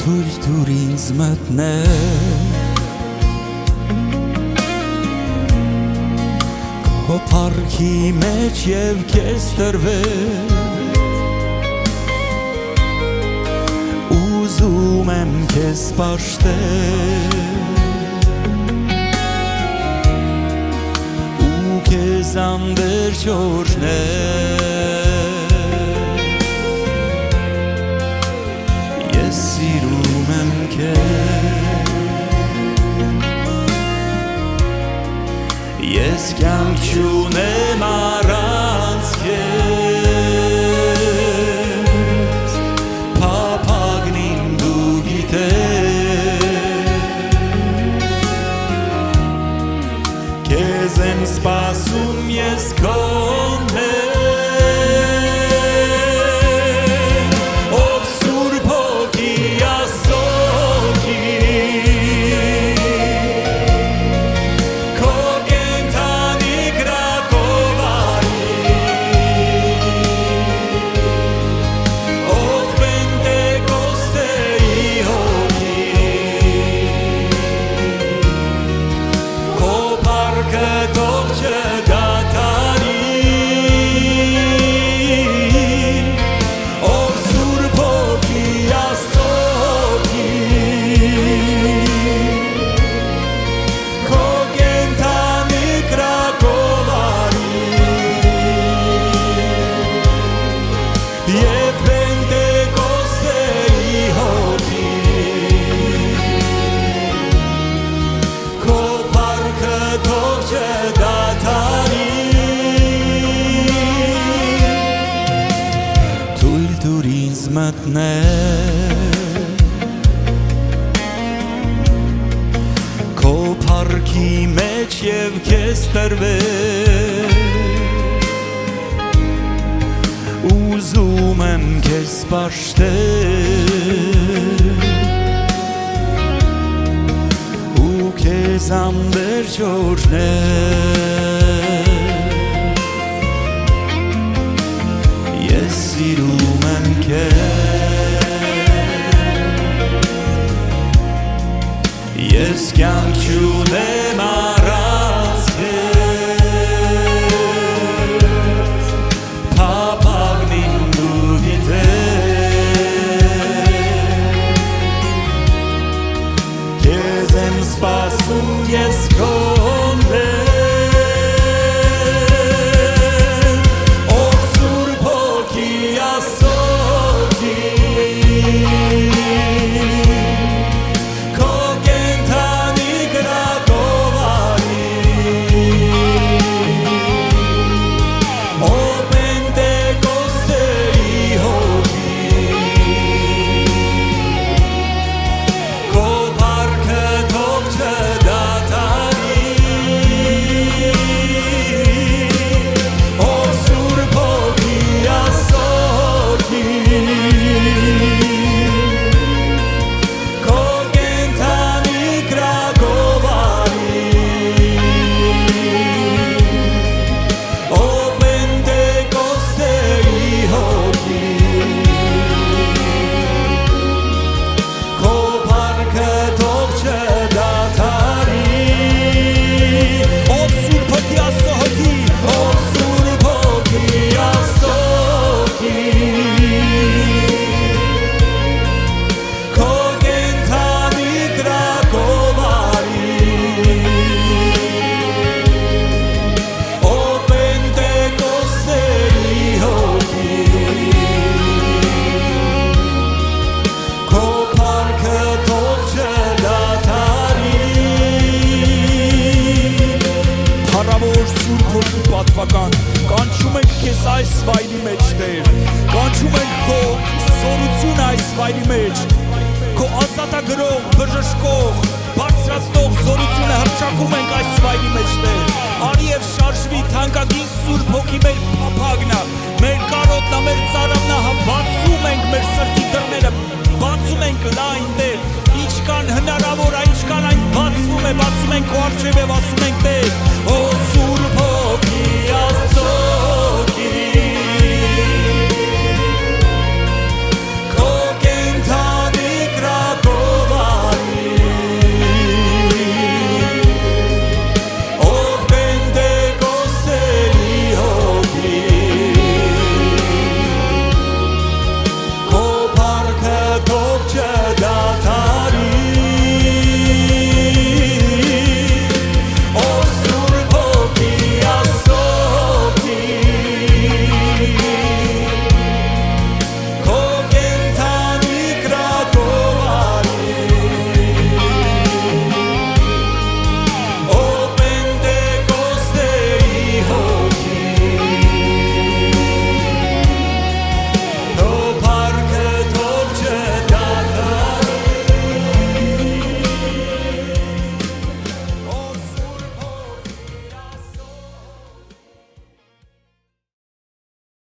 թույլ տուր ինձ մտնել քո փառքի մեջ և քեզ տրվել ուզում եմ քեզ պաշտել ու քեզ անվերջ օրհնել ես սիրում եմ քեզ ես կյանք չունեմ առանց քեզ փափագն իմ դու գիտես քեզ եմ սպասում ես քոն քո փառքի մեջ և քեզ տրվել ուզում եմ քեզ պաշտել ու քեզ անվերջ օրհնել ես սիրում եմ քեզ ես կյանք չունեմ առանց քեզ փափագն իմ դու գիտես քեզ եմ սպասում ես քոն կանչում ենք քեզ այս վայրի մեջ Տեր կանչում ենք քո սորությունը այս վայրի մեջ քո ազատագրող բժշկող բարձրացնող զորությունը հռչակում ենք այս վայրի մեջ Տեր արի եւ շարժվի թանկագին Սուրբ Հոգի մեր փափագն է մեր կարոտն է մեր ծարավն է բացում ենք մեր սրտի դռները բացում ենք լայն Տեր ինչքան հնարավոր է ինչքան այն բացվում է բացում ենք քո առջև եւ ասում ենք